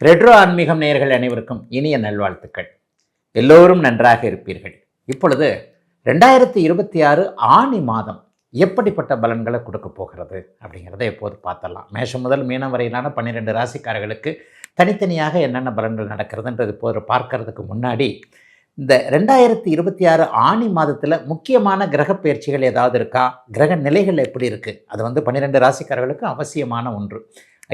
Retro ஆன்மீகம் நேயர்கள் அனைவருக்கும் இனிய நல்வாழ்த்துக்கள். எல்லோரும் நன்றாக இருப்பீர்கள். இப்பொழுது 2026 ஆனி மாதம் எப்படிப்பட்ட பலன்களை கொடுக்க போகிறது அப்படிங்கிறத எப்போது பார்த்தலாம். மேஷம் முதல் மீனம் வரையிலான 12 ராசிக்காரர்களுக்கு தனித்தனியாக என்னென்ன பலன்கள் நடக்கிறதுன்றது இப்போது பார்க்கறதுக்கு முன்னாடி, இந்த 2026 ஆனி மாதத்தில் முக்கியமான கிரக பயிற்சிகள் ஏதாவது இருக்கா, கிரக நிலைகள் எப்படி இருக்குது, அது 12 ராசிக்காரர்களுக்கு அவசியமான ஒன்று.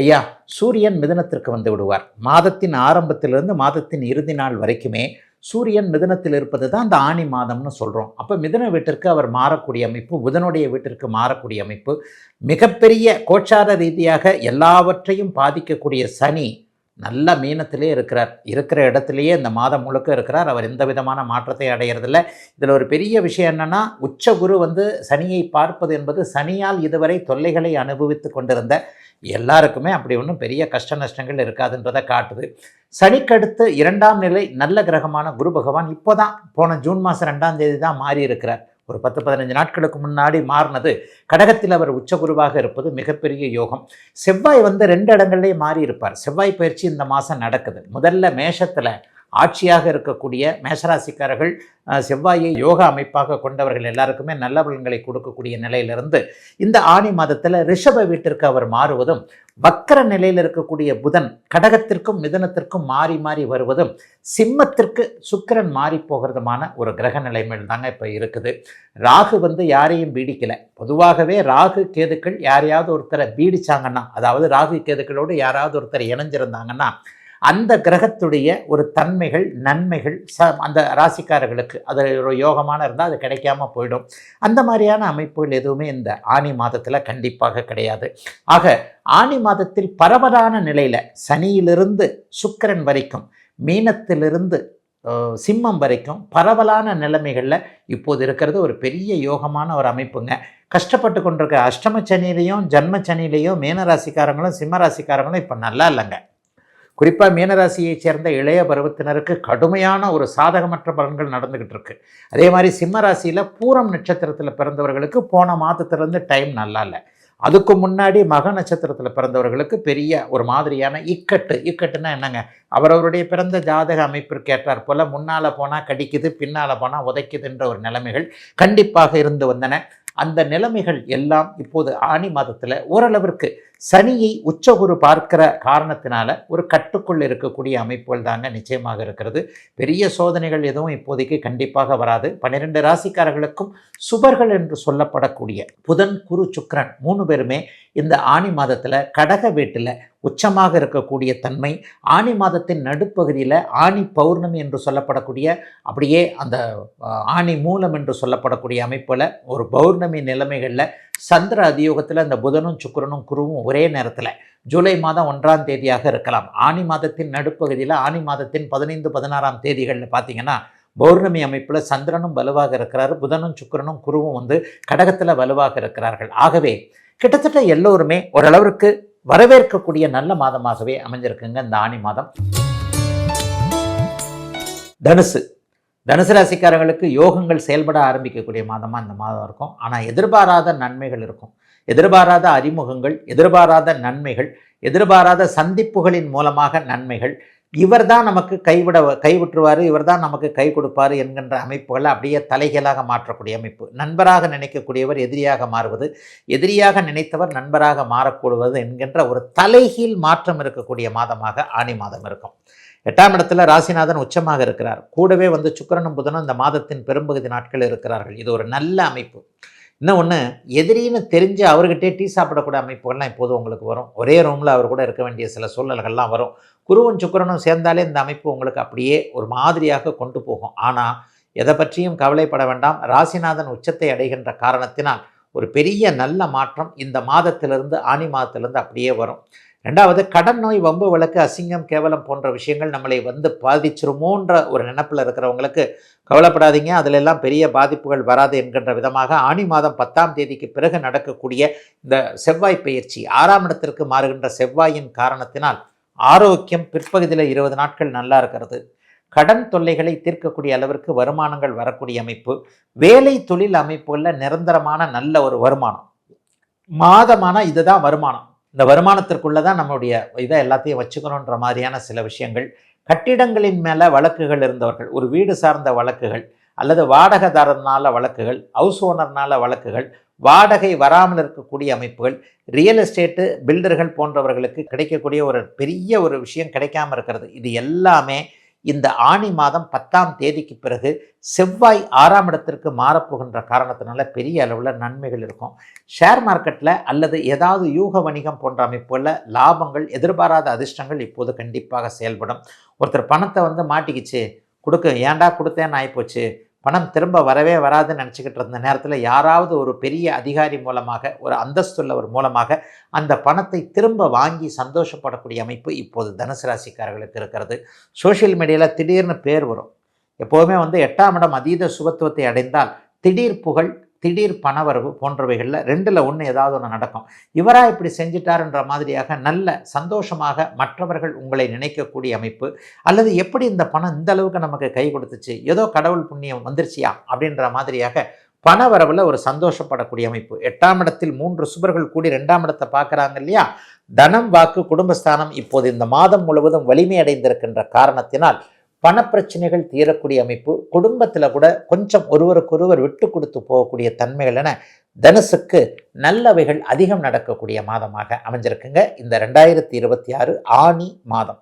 ஐயா, சூரியன் மிதுனத்திற்கு வந்து விடுவார். மாதத்தின் ஆரம்பத்திலிருந்து மாதத்தின் இறுதி நாள் வரைக்குமே சூரியன் மிதுனத்தில் இருப்பது தான் அந்த ஆனி மாதம்னு சொல்கிறோம். அப்போ மிதுன வீட்டிற்கு அவர் மாறக்கூடிய அமைப்பு, புதனுடைய வீட்டிற்கு மாறக்கூடிய அமைப்பு, மிகப்பெரிய கோச்சார ரீதியாக எல்லாவற்றையும் பாதிக்கக்கூடிய சனி நல்ல மீனத்திலே இருக்கிறார். இருக்கிற இடத்துலையே இந்த மாதம் முழுக்க இருக்கிறார். அவர் எந்த விதமான மாற்றத்தை அடைகிறதில்ல. இதில் ஒரு பெரிய விஷயம் என்னென்னா, உச்ச குரு சனியை பார்ப்பது என்பது சனியால் இதுவரை தொல்லைகளை அனுபவித்து கொண்டிருந்த எல்லாருக்குமே அப்படி ஒன்றும் பெரிய கஷ்ட நஷ்டங்கள் இருக்காதுன்றதை காட்டுது. சனிக்கடுத்து 2ஆம் நிலை நல்ல கிரகமான குரு பகவான் இப்போ தான் போன ஜூன் மாதம் 2ஆம் தேதி தான் மாறி இருக்கிறார். ஒரு 10-15 நாட்களுக்கு முன்னாடி மாறினது. கடகத்தில் அவர் உச்சகுருவாக இருப்பது மிகப்பெரிய யோகம். செவ்வாய் 2 இடங்கள்லேயே மாறி இருப்பார். செவ்வாய் பயிற்சி இந்த மாதம் நடக்குது. முதல்ல மேஷத்தில் ஆட்சியாக இருக்கக்கூடிய மேஷராசிக்காரர்கள் செவ்வாயை யோகா அமைப்பாக கொண்டவர்கள் எல்லாருக்குமே நல்ல பலன்களை கொடுக்கக்கூடிய நிலையிலிருந்து இந்த ஆனி மாதத்தில் ரிஷப வீட்டிற்கு அவர் மாறுவதும், வக்கர நிலையில் இருக்கக்கூடிய புதன் கடகத்திற்கும் மிதுனத்திற்கும் மாறி மாறி வருவதும், சிம்மத்திற்கு சுக்கிரன் மாறி போகிறதுமான ஒரு கிரக நிலைமையில் தாங்க இப்போ இருக்குது. ராகு யாரையும் பீடிக்கலை. பொதுவாகவே ராகு கேதுக்கள் யாரையாவது ஒருத்தரை பீடிச்சாங்கன்னா, அதாவது ராகு கேதுக்களோடு யாராவது ஒருத்தர் இணைஞ்சிருந்தாங்கன்னா, அந்த கிரகத்துடைய ஒரு தன்மைகள் நன்மைகள் அந்த ராசிக்காரர்களுக்கு அது ஒரு யோகமான இருந்தால் அது கிடைக்காம போயிடும். அந்த மாதிரியான அமைப்புகள் எதுவுமே இந்த ஆனி மாதத்தில் கண்டிப்பாக கிடையாது. ஆக ஆனி மாதத்தில் பரவலான நிலையில் சனியிலிருந்து சுக்கிரன் வரைக்கும், மீனத்திலிருந்து சிம்மம் வரைக்கும் பரவலான நிலைமைகளில் இப்போது இருக்கிறது ஒரு பெரிய யோகமான ஒரு அமைப்புங்க. கஷ்டப்பட்டு கொண்டிருக்க அஷ்டம சனியிலையும் ஜன்ம சனியிலையும் மீனராசிக்காரங்களும் சிம்ம ராசிக்காரங்களும் இப்போ நல்லா இல்லைங்க. குறிப்பாக மீனராசியைச் சேர்ந்த இளைய பருவத்தினருக்கு கடுமையான ஒரு சாதகமற்ற பலன்கள் நடந்துக்கிட்டு இருக்கு. அதே மாதிரி சிம்ம ராசியில் பூரம் நட்சத்திரத்தில் பிறந்தவர்களுக்கு போன மாதத்துலேருந்து டைம் நல்லா இல்லை. அதுக்கு முன்னாடி மக நட்சத்திரத்தில் பிறந்தவர்களுக்கு பெரிய ஒரு மாதிரியான இக்கட்டுன்னா என்னங்க, அவரவருடைய பிறந்த ஜாதக அமைப்பிற்கு ஏற்றார் போல் முன்னால் போனால் கடிக்குது, பின்னால் போனால் உதைக்குதுன்ற ஒரு நிலைமைகள் கண்டிப்பாக இருந்து வந்தன. அந்த நிலைமைகள் எல்லாம் இப்போது ஆனி மாதத்தில் ஓரளவிற்கு சனியை உச்சகுரு பார்க்கிற காரணத்தினால ஒரு கட்டுக்குள் இருக்கக்கூடிய அமைப்புகள் தாங்க நிச்சயமாக இருக்கிறது. பெரிய சோதனைகள் எதுவும் இப்போதைக்கு கண்டிப்பாக வராது. 12 ராசிக்காரர்களுக்கும் சுபர்கள் என்று சொல்லப்படக்கூடிய புதன் குரு சுக்கிரன் 3 பேருமே இந்த ஆனி மாதத்தில் கடக வீட்டில் உச்சமாக இருக்கக்கூடிய தன்மை, ஆனி மாதத்தின் நடுப்பகுதியில் ஆனி பௌர்ணமி என்று சொல்லப்படக்கூடிய, அப்படியே அந்த ஆனி மூலம் என்று சொல்லப்படக்கூடிய அமைப்பில் ஒரு பௌர்ணமி நிலைமைகளில் சந்திர அதியோகத்தில் அந்த புதனும் சுக்கிரனும் குருவும் ஒரே நேரத்தில் ஜூலை மாதம் 1ஆம் தேதியாக இருக்கலாம். ஆனி மாதத்தின் நடுப்பகுதியில் ஆனி மாதத்தின் 15-16ஆம் தேதிகளில் பார்த்தீங்கன்னா பௌர்ணமி அமைப்பில் சந்திரனும் வலுவாக இருக்கிறார், புதனும் சுக்கிரனும் குருவும் கடகத்தில் வலுவாக இருக்கிறார்கள். ஆகவே கிட்டத்தட்ட எல்லோருமே ஓரளவிற்கு வரவேற்கக்கூடிய நல்ல மாதமாகவே அமைஞ்சிருக்குங்க இந்த ஆனி மாதம். தனுசு ராசிக்காரர்களுக்கு யோகங்கள் செயல்பட ஆரம்பிக்கக்கூடிய மாதமாக இந்த மாதம் இருக்கும். ஆனால் எதிர்பாராத நன்மைகள் இருக்கும். எதிர்பாராத அறிமுகங்கள், எதிர்பாராத நன்மைகள், எதிர்பாராத சந்திப்புகளின் மூலமாக நன்மைகள். இவர் தான் நமக்கு கைவிட்டுருவார், இவர் தான் நமக்கு கை கொடுப்பார் என்கின்ற அமைப்புகளை அப்படியே தலைகீழாக மாற்றக்கூடிய அமைப்பு. நண்பராக நினைக்கக்கூடியவர் எதிரியாக மாறுவது, எதிரியாக நினைத்தவர் நண்பராக மாறக்கூடுவது என்கின்ற ஒரு தலைகீழ் மாற்றம் இருக்கக்கூடிய மாதமாக ஆனி மாதம் இருக்கும். 8ஆம் இடத்துல ராசிநாதன் உச்சமாக இருக்கிறார். கூடவே சுக்கிரனும் புதனும் இந்த மாதத்தின் பெரும்பகுதி நாட்கள் இருக்கிறார்கள். இது ஒரு நல்ல அமைப்பு. இன்னொன்று, எதிரின்னு தெரிஞ்சு அவர்கிட்டே டீ சாப்பிடக்கூடிய அமைப்புகள்லாம் இப்போது உங்களுக்கு வரும். ஒரே ரூமில் அவர் கூட இருக்க வேண்டிய சில சூழ்நிலைகள்லாம் வரும். குருவும் சுக்கிரனும் சேர்ந்தாலே இந்த அமைப்பு உங்களுக்கு அப்படியே ஒரு மாதிரியாக கொண்டு போகும். ஆனால் எதை பற்றியும் கவலைப்பட வேண்டாம். ராசிநாதன் உச்சத்தை அடைகின்ற காரணத்தினால் ஒரு பெரிய நல்ல மாற்றம் இந்த மாதத்திலிருந்து ஆனி மாதத்திலிருந்து அப்படியே வரும். 2வது, கடன் நோய், வம்பு வழக்கு, அசிங்கம், கேவலம் போன்ற விஷயங்கள் நம்மளை பாதிச்சிருமோன்ற ஒரு நினைப்பில் இருக்கிறவங்களுக்கு கவலைப்படாதீங்க. அதிலெல்லாம் பெரிய பாதிப்புகள் வராது என்கின்ற விதமாக ஆனி மாதம் 10ஆம் தேதிக்கு பிறகு நடக்கக்கூடிய இந்த செவ்வாய் பயிற்சி 6ஆம் இடத்திற்கு மாறுகின்ற செவ்வாயின் காரணத்தினால் ஆரோக்கியம் பிற்பகுதியில் 20 நாட்கள் நல்லா இருக்கிறது. கடன் தொல்லைகளை தீர்க்கக்கூடிய அளவிற்கு வருமானங்கள் வரக்கூடிய அமைப்பு. வேலை தொழில் அமைப்புகளில் நிரந்தரமான நல்ல ஒரு வருமானம். மாதமான இதுதான் வருமானம். இந்த வருமானத்திற்குள்ளே தான் நம்முடைய இதை எல்லாத்தையும் வச்சுக்கணுன்ற மாதிரியான சில விஷயங்கள். கட்டிடங்களின் மேலே வழக்குகள் இருந்தவர்கள், ஒரு வீடு சார்ந்த வழக்குகள் அல்லது வாடகைதாரர்னால வழக்குகள், ஹவுஸ் ஓனர்னால வழக்குகள், வாடகை வராமல் இருக்கக்கூடிய அமைப்புகள், ரியல் எஸ்டேட்டு பில்டர்கள் போன்றவர்களுக்கு கிடைக்கக்கூடிய ஒரு பெரிய ஒரு விஷயம் கிடைக்காம இருக்கிறது. இது எல்லாமே இந்த ஆணி மாதம் 10ஆம் தேதிக்கு பிறகு செவ்வாய் 6ஆம் இடத்திற்கு மாறப்போகின்ற காரணத்தினால பெரிய அளவில் நன்மைகள் இருக்கும். ஷேர் மார்க்கெட்டில் அல்லது ஏதாவது யூக வணிகம் போன்ற அமைப்புகளில் லாபங்கள், எதிர்பாராத அதிர்ஷ்டங்கள் இப்போது கண்டிப்பாக செயல்படும். ஒருத்தர் பணத்தை மாட்டிக்கிச்சு, ஏன்டா கொடுத்தேன்னு ஆகிப்போச்சு, பணம் திரும்ப வரவே வராதுன்னு நினச்சிக்கிட்டு இருந்த நேரத்தில் யாராவது ஒரு பெரிய அதிகாரி மூலமாக, ஒரு அந்தஸ்துள்ளவர் மூலமாக அந்த பணத்தை திரும்ப வாங்கி சந்தோஷப்படக்கூடிய அமைப்பு இப்போது தனுசு ராசிக்காரர்களுக்கு இருக்கிறது. சோஷியல் மீடியாவில் திடீர்னு பேர் வரும். எப்போவுமே 8ஆம் இடம் அதீத சுபத்துவத்தை அடைந்தால் திடீர் புகழ், திடீர் பணவரவு போன்றவைகளில் 2ல் 1 ஏதாவது ஒன்று நடக்கும். இவராக இப்படி செஞ்சிட்டாருன்ற மாதிரியாக நல்ல சந்தோஷமாக மற்றவர்கள் உங்களை நினைக்கக்கூடிய அமைப்பு, அல்லது எப்படி இந்த பணம் இந்த அளவுக்கு நமக்கு கை கொடுத்துச்சு, ஏதோ கடவுள் புண்ணியம் வந்துருச்சியா அப்படின்ற மாதிரியாக பணவரவில் ஒரு சந்தோஷப்படக்கூடிய அமைப்பு. 8ஆம் இடத்தில் 3 சுபர்கள் கூடி 2ஆம் இடத்தை பார்க்குறாங்க இல்லையா? தனம், வாக்கு, குடும்பஸ்தானம் இப்போது இந்த மாதம் முழுவதும் வலிமை அடைந்திருக்கின்ற காரணத்தினால் பணப்பிரச்சனைகள் தீரக்கூடிய அமைப்பு, குடும்பத்தில் கூட கொஞ்சம் ஒருவருக்கொருவர் விட்டு கொடுத்து போகக்கூடிய தன்மைகள் என தனுசுக்கு நல்லவைகள் அதிகம் நடக்கக்கூடிய மாதமாக அமைஞ்சிருக்குங்க இந்த 2026 ஆனி மாதம்.